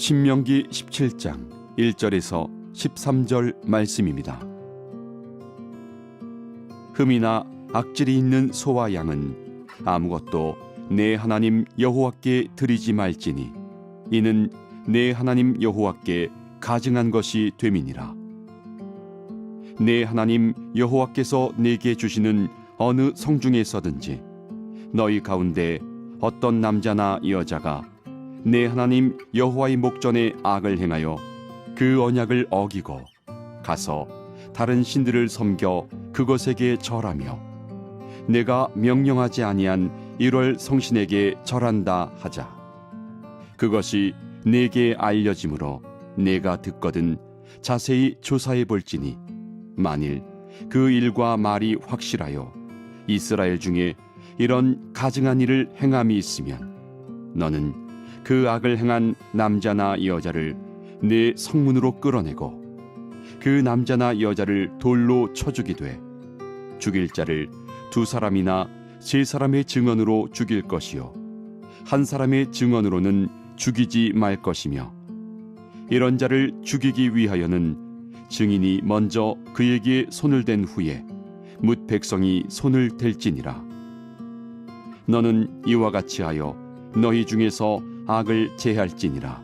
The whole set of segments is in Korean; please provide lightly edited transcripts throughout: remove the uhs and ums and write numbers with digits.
신명기 17장 1절에서 13절 말씀입니다. 흠이나 악질이 있는 소와 양은 아무것도 내 하나님 여호와께 드리지 말지니 이는 내 하나님 여호와께 가증한 것이 됨이니라. 내 하나님 여호와께서 내게 주시는 어느 성중에서든지 너희 가운데 어떤 남자나 여자가 내 하나님 여호와의 목전에 악을 행하여 그 언약을 어기고 가서 다른 신들을 섬겨 그것에게 절하며 내가 명령하지 아니한 일월 성신에게 절한다 하자. 그것이 내게 알려짐으로 내가 듣거든 자세히 조사해 볼지니 만일 그 일과 말이 확실하여 이스라엘 중에 이런 가증한 일을 행함이 있으면 너는 그 악을 행한 남자나 여자를 네 성문으로 끌어내고 그 남자나 여자를 돌로 쳐 죽이되 죽일 자를 2사람이나 3사람의 증언으로 죽일 것이요 한 사람의 증언으로는 죽이지 말 것이며 이런 자를 죽이기 위하여는 증인이 먼저 그에게 손을 댄 후에 뭇 백성이 손을 댈지니라. 너는 이와 같이 하여 너희 중에서 악을 제할지니라.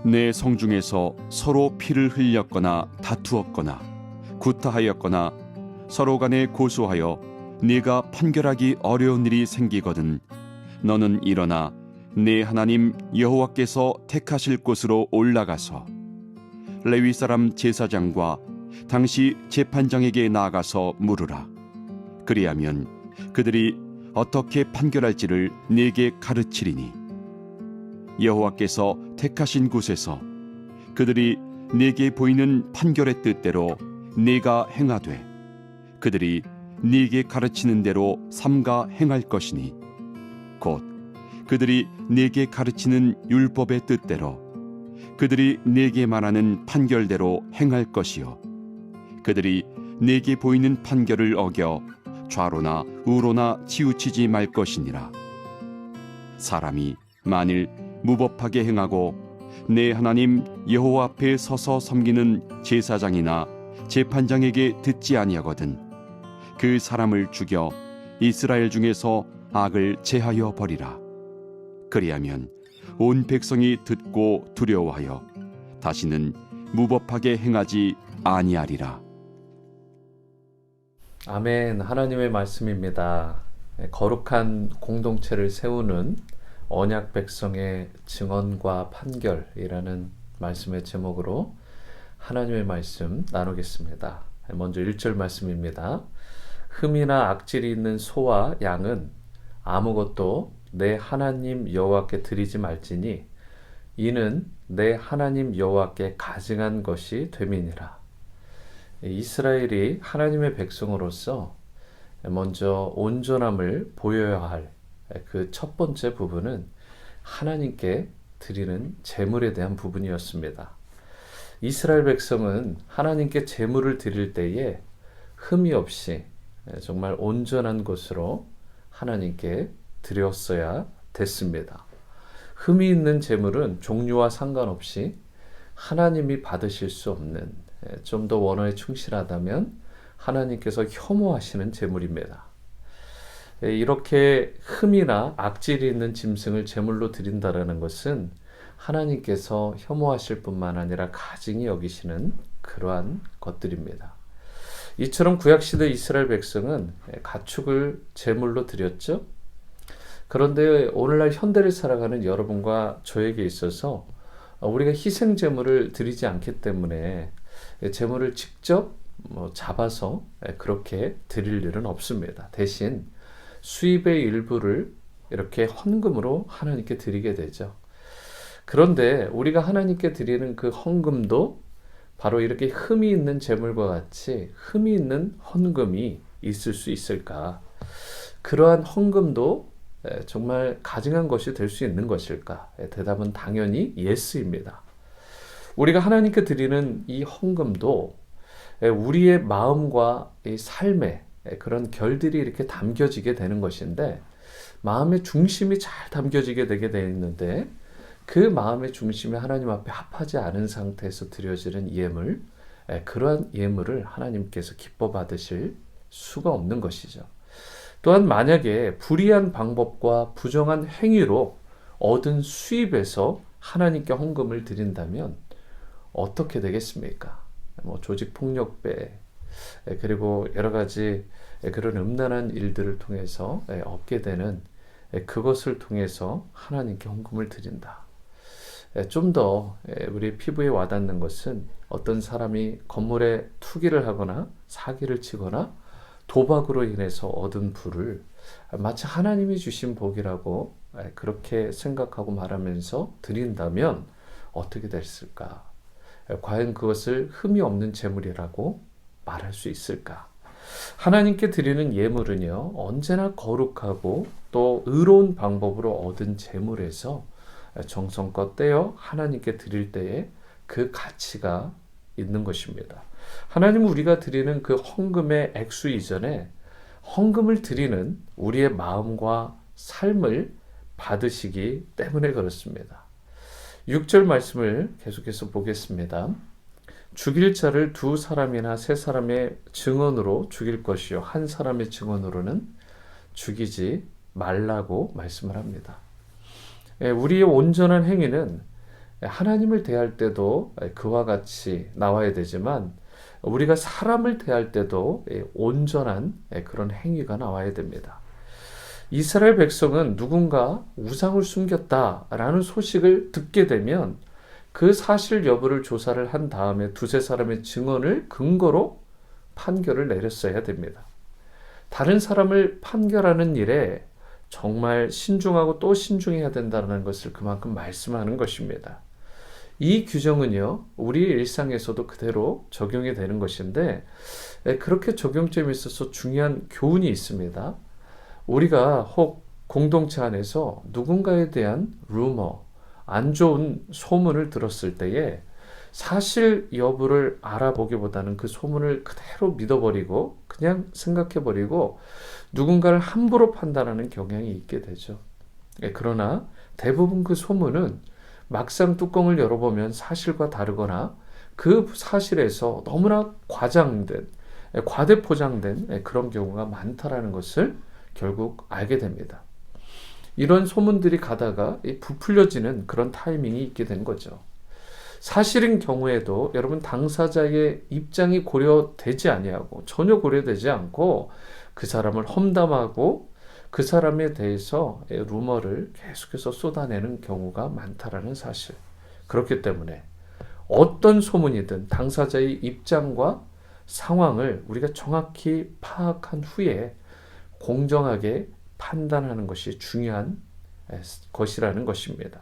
내 성중에서 서로 피를 흘렸거나 다투었거나 구타하였거나 서로 간에 고소하여 네가 판결하기 어려운 일이 생기거든 너는 일어나 내 하나님 여호와께서 택하실 곳으로 올라가서 레위 사람 제사장과 당시 재판장에게 나아가서 물으라. 그리하면 그들이 어떻게 판결할지를 네게 가르치리니 여호와께서 택하신 곳에서 그들이 네게 보이는 판결의 뜻대로 네가 행하되 그들이 네게 가르치는 대로 삼가 행할 것이니 곧 그들이 네게 가르치는 율법의 뜻대로 그들이 네게 말하는 판결대로 행할 것이요 그들이 네게 보이는 판결을 어겨 좌로나 우로나 치우치지 말 것이니라. 사람이 만일 무법하게 행하고 내 하나님 여호와 앞에 서서 섬기는 제사장이나 재판장에게 듣지 아니하거든 그 사람을 죽여 이스라엘 중에서 악을 제하여 버리라. 그리하면 온 백성이 듣고 두려워하여 다시는 무법하게 행하지 아니하리라. 아멘. 하나님의 말씀입니다. 거룩한 공동체를 세우는 언약 백성의 증언과 판결이라는 말씀의 제목으로 하나님의 말씀 나누겠습니다. 먼저 1절 말씀입니다. 흠이나 악질이 있는 소와 양은 아무것도 내 하나님 여호와께 드리지 말지니 이는 내 하나님 여호와께 가증한 것이 됨이니라. 이스라엘이 하나님의 백성으로서 먼저 온전함을 보여야 할 그 첫 번째 부분은 하나님께 드리는 제물에 대한 부분이었습니다. 이스라엘 백성은 하나님께 제물을 드릴 때에 흠이 없이 정말 온전한 것으로 하나님께 드렸어야 됐습니다. 흠이 있는 제물은 종류와 상관없이 하나님이 받으실 수 없는, 좀 더 원어에 충실하다면 하나님께서 혐오하시는 제물입니다. 이렇게 흠이나 악질이 있는 짐승을 제물로 드린다라는 것은 하나님께서 혐오하실 뿐만 아니라 가증히 여기시는 그러한 것들입니다. 이처럼 구약시대 이스라엘 백성은 가축을 제물로 드렸죠. 그런데 오늘날 현대를 살아가는 여러분과 저에게 있어서 우리가 희생 제물을 드리지 않기 때문에 제물을 직접 잡아서 그렇게 드릴 일은 없습니다. 대신 수입의 일부를 이렇게 헌금으로 하나님께 드리게 되죠. 그런데 우리가 하나님께 드리는 그 헌금도 바로 이렇게 흠이 있는 제물과 같이 흠이 있는 헌금이 있을 수 있을까? 그러한 헌금도 정말 가증한 것이 될 수 있는 것일까? 대답은 당연히 예스입니다. 우리가 하나님께 드리는 이 헌금도 우리의 마음과 이 삶의 그런 결들이 이렇게 담겨지게 되는 것인데 마음의 중심이 잘 담겨지게 되게 되어 있는데 그 마음의 중심이 하나님 앞에 합하지 않은 상태에서 드려지는 예물, 그러한 예물을 하나님께서 기뻐 받으실 수가 없는 것이죠. 또한 만약에 불의한 방법과 부정한 행위로 얻은 수입에서 하나님께 헌금을 드린다면 어떻게 되겠습니까? 조직폭력배, 그리고 여러 가지 그런 음란한 일들을 통해서 얻게 되는 그것을 통해서 하나님께 헌금을 드린다. 좀 더 우리 피부에 와닿는 것은 어떤 사람이 건물에 투기를 하거나 사기를 치거나 도박으로 인해서 얻은 부를 마치 하나님이 주신 복이라고 그렇게 생각하고 말하면서 드린다면 어떻게 됐을까? 과연 그것을 흠이 없는 재물이라고 말할 수 있을까? 하나님께 드리는 예물은요, 언제나 거룩하고 또 의로운 방법으로 얻은 재물에서 정성껏 떼어 하나님께 드릴 때에 그 가치가 있는 것입니다. 하나님은 우리가 드리는 그 헌금의 액수 이전에 헌금을 드리는 우리의 마음과 삶을 받으시기 때문에 그렇습니다. 6절 말씀을 계속해서 보겠습니다. 죽일 자를 두 사람이나 세 사람의 증언으로 죽일 것이요 한 사람의 증언으로는 죽이지 말라고 말씀을 합니다. 우리의 온전한 행위는 하나님을 대할 때도 그와 같이 나와야 되지만 우리가 사람을 대할 때도 온전한 그런 행위가 나와야 됩니다. 이스라엘 백성은 누군가 우상을 숨겼다라는 소식을 듣게 되면 그 사실 여부를 조사를 한 다음에 두세 사람의 증언을 근거로 판결을 내렸어야 됩니다. 다른 사람을 판결하는 일에 정말 신중하고 또 신중해야 된다는 것을 그만큼 말씀하는 것입니다. 이 규정은요, 우리의 일상에서도 그대로 적용이 되는 것인데 그렇게 적용점에 있어서 중요한 교훈이 있습니다. 우리가 혹 공동체 안에서 누군가에 대한 루머, 안 좋은 소문을 들었을 때에 사실 여부를 알아보기보다는 그 소문을 그대로 믿어버리고 그냥 생각해버리고 누군가를 함부로 판단하는 경향이 있게 되죠. 그러나 대부분 그 소문은 막상 뚜껑을 열어보면 사실과 다르거나 그 사실에서 너무나 과장된, 과대포장된 그런 경우가 많다라는 것을 결국 알게 됩니다. 이런 소문들이 가다가 부풀려지는 그런 타이밍이 있게 된 거죠. 사실인 경우에도 여러분 당사자의 입장이 고려되지 아니하고 전혀 고려되지 않고 그 사람을 험담하고 그 사람에 대해서 루머를 계속해서 쏟아내는 경우가 많다라는 사실. 그렇기 때문에 어떤 소문이든 당사자의 입장과 상황을 우리가 정확히 파악한 후에 공정하게 판단하는 것이 중요한 것이라는 것입니다.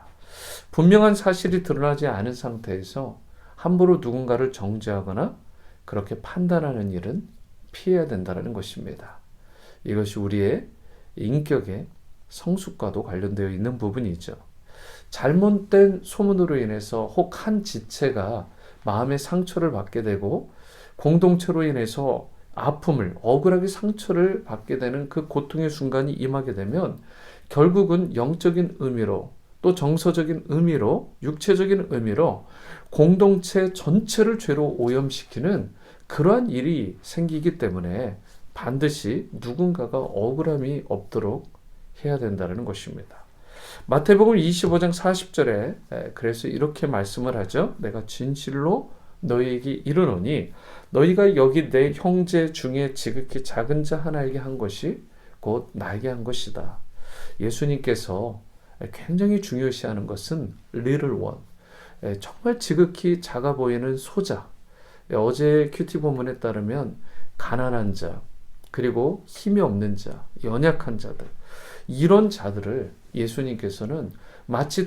분명한 사실이 드러나지 않은 상태에서 함부로 누군가를 정죄하거나 그렇게 판단하는 일은 피해야 된다는 것입니다. 이것이 우리의 인격의 성숙과도 관련되어 있는 부분이죠. 잘못된 소문으로 인해서 혹 한 지체가 마음의 상처를 받게 되고 공동체로 인해서 아픔을, 억울하게 상처를 받게 되는 그 고통의 순간이 임하게 되면 결국은 영적인 의미로 또 정서적인 의미로 육체적인 의미로 공동체 전체를 죄로 오염시키는 그러한 일이 생기기 때문에 반드시 누군가가 억울함이 없도록 해야 된다는 것입니다. 마태복음 25장 40절에 그래서 이렇게 말씀을 하죠. 내가 진실로 너희에게 이르노니 너희가 여기 내 형제 중에 지극히 작은 자 하나에게 한 것이 곧 나에게 한 것이다. 예수님께서 굉장히 중요시하는 것은 little one, 정말 지극히 작아 보이는 소자. 어제 큐티 본문에 따르면 가난한 자, 그리고 힘이 없는 자, 연약한 자들, 이런 자들을 예수님께서는 마치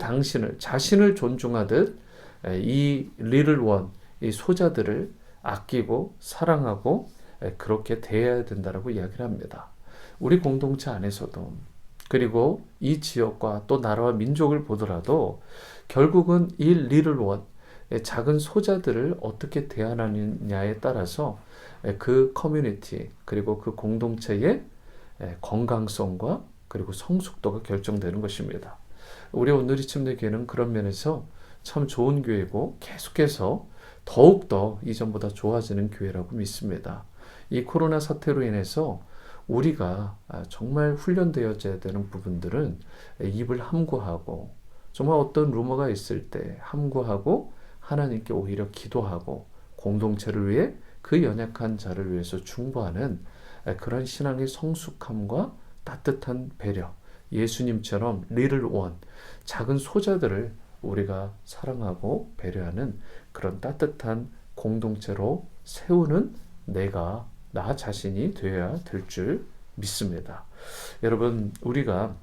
자신을 존중하듯 이 little one, 이 소자들을 아끼고 사랑하고 그렇게 대해야 된다라고 이야기를 합니다. 우리 공동체 안에서도 그리고 이 지역과 또 나라와 민족을 보더라도 결국은 이 little one, 작은 소자들을 어떻게 대하느냐에 따라서 그 커뮤니티 그리고 그 공동체의 건강성과 그리고 성숙도가 결정되는 것입니다. 우리 오늘이 침례교회는 그런 면에서 참 좋은 교회고 계속해서 더욱더 이전보다 좋아지는 교회라고 믿습니다. 이 코로나 사태로 인해서 우리가 정말 훈련되어져야 되는 부분들은 입을 함구하고, 정말 어떤 루머가 있을 때 함구하고 하나님께 오히려 기도하고 공동체를 위해 그 연약한 자를 위해서 중보하는 그런 신앙의 성숙함과 따뜻한 배려, 예수님처럼 리틀 원, 작은 소자들을 우리가 사랑하고 배려하는 그런 따뜻한 공동체로 세우는 나 자신이 되어야 될 줄 믿습니다. 여러분, 우리가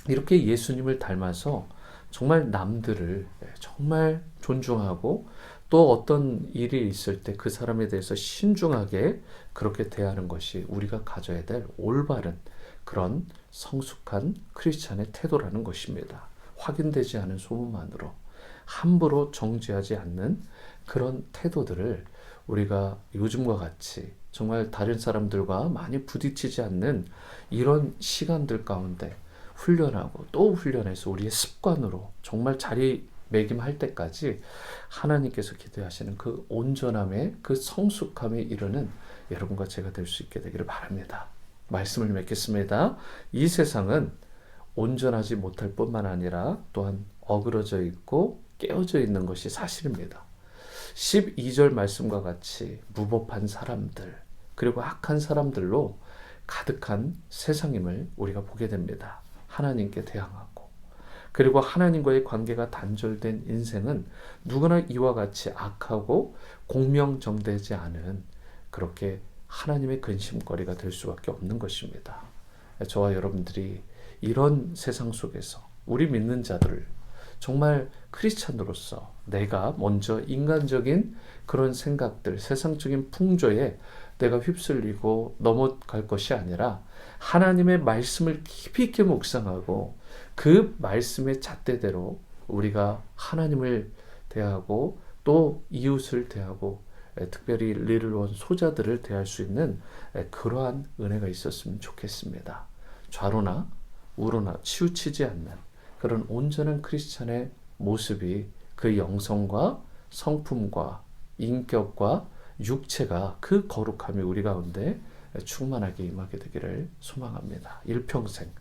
이렇게 예수님을 닮아서 정말 남들을 정말 존중하고, 또 어떤 일이 있을 때 그 사람에 대해서 신중하게 그렇게 대하는 것이 우리가 가져야 될 올바른 그런 성숙한 크리스찬의 태도라는 것입니다. 확인되지 않은 소문만으로 함부로 정죄하지 않는 그런 태도들을 우리가 요즘과 같이 정말 다른 사람들과 많이 부딪히지 않는 이런 시간들 가운데 훈련하고 또 훈련해서 우리의 습관으로 정말 자리매김할 때까지 하나님께서 기대하시는 그 온전함의 그 성숙함에 이르는 여러분과 제가 될 수 있게 되기를 바랍니다. 말씀을 맺겠습니다. 이 세상은 온전하지 못할 뿐만 아니라 또한 어그러져 있고 깨어져 있는 것이 사실입니다. 12절 말씀과 같이 무법한 사람들, 그리고 악한 사람들로 가득한 세상임을 우리가 보게 됩니다. 하나님께 대항하고, 그리고 하나님과의 관계가 단절된 인생은 누구나 이와 같이 악하고 공명정대지 않은 그렇게 하나님의 근심거리가 될 수밖에 없는 것입니다. 저와 여러분들이 이런 세상 속에서 우리 믿는 자들을 정말 크리스찬으로서 내가 먼저 인간적인 그런 생각들, 세상적인 풍조에 내가 휩쓸리고 넘어갈 것이 아니라 하나님의 말씀을 깊이 있게 묵상하고 그 말씀의 잣대대로 우리가 하나님을 대하고 또 이웃을 대하고 특별히 리틀원 소자들을 대할 수 있는 그러한 은혜가 있었으면 좋겠습니다. 좌로나 우로나 치우치지 않는 그런 온전한 크리스찬의 모습이 그 영성과 성품과 인격과 육체가 그 거룩함이 우리 가운데 충만하게 임하게 되기를 소망합니다. 일평생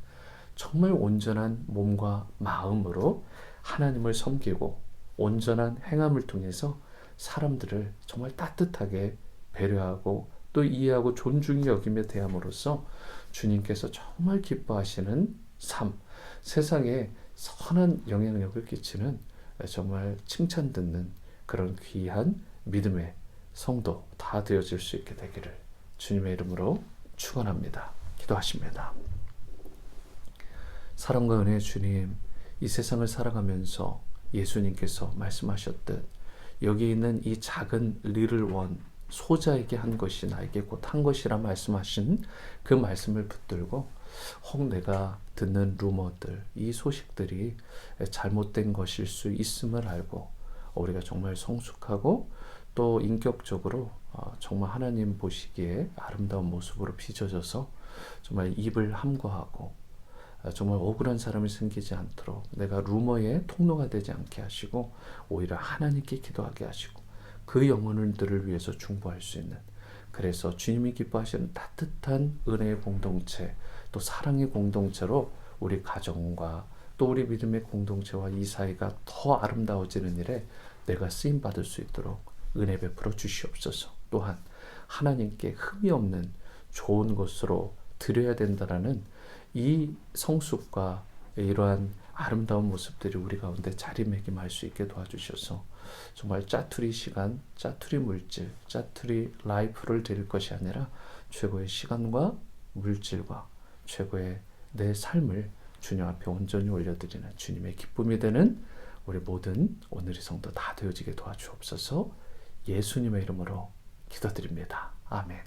정말 온전한 몸과 마음으로 하나님을 섬기고 온전한 행함을 통해서 사람들을 정말 따뜻하게 배려하고 또 이해하고 존중히 여기며 대함으로써 주님께서 정말 기뻐하시는 삶, 세상에 선한 영향력을 끼치는 정말 칭찬 듣는 그런 귀한 믿음의 성도 다 되어질 수 있게 되기를 주님의 이름으로 축원합니다. 기도하십니다. 사랑과 은혜의 주님, 이 세상을 살아가면서 예수님께서 말씀하셨듯 여기 있는 이 작은 리틀 원 소자에게 한 것이 나에게 곧 한 것이라 말씀하신 그 말씀을 붙들고 혹 내가 듣는 루머들, 이 소식들이 잘못된 것일 수 있음을 알고 우리가 정말 성숙하고 또 인격적으로 정말 하나님 보시기에 아름다운 모습으로 빚어져서 정말 입을 함구하고 정말 억울한 사람이 생기지 않도록 내가 루머의 통로가 되지 않게 하시고 오히려 하나님께 기도하게 하시고 그 영혼들을 위해서 중보할 수 있는, 그래서 주님이 기뻐하시는 따뜻한 은혜의 공동체 또 사랑의 공동체로 우리 가정과 또 우리 믿음의 공동체와 이 사이가 더 아름다워지는 일에 내가 쓰임받을 수 있도록 은혜 베풀어 주시옵소서. 또한 하나님께 흠이 없는 좋은 것으로 드려야 된다라는 이 성숙과 이러한 아름다운 모습들이 우리 가운데 자리매김할 수 있게 도와주셔서 정말 짜투리 시간, 짜투리 물질, 짜투리 라이프를 드릴 것이 아니라 최고의 시간과 물질과 최고의 내 삶을 주님 앞에 온전히 올려드리는 주님의 기쁨이 되는 우리 모든 오늘의 성도 다 되어지게 도와주옵소서. 예수님의 이름으로 기도드립니다. 아멘.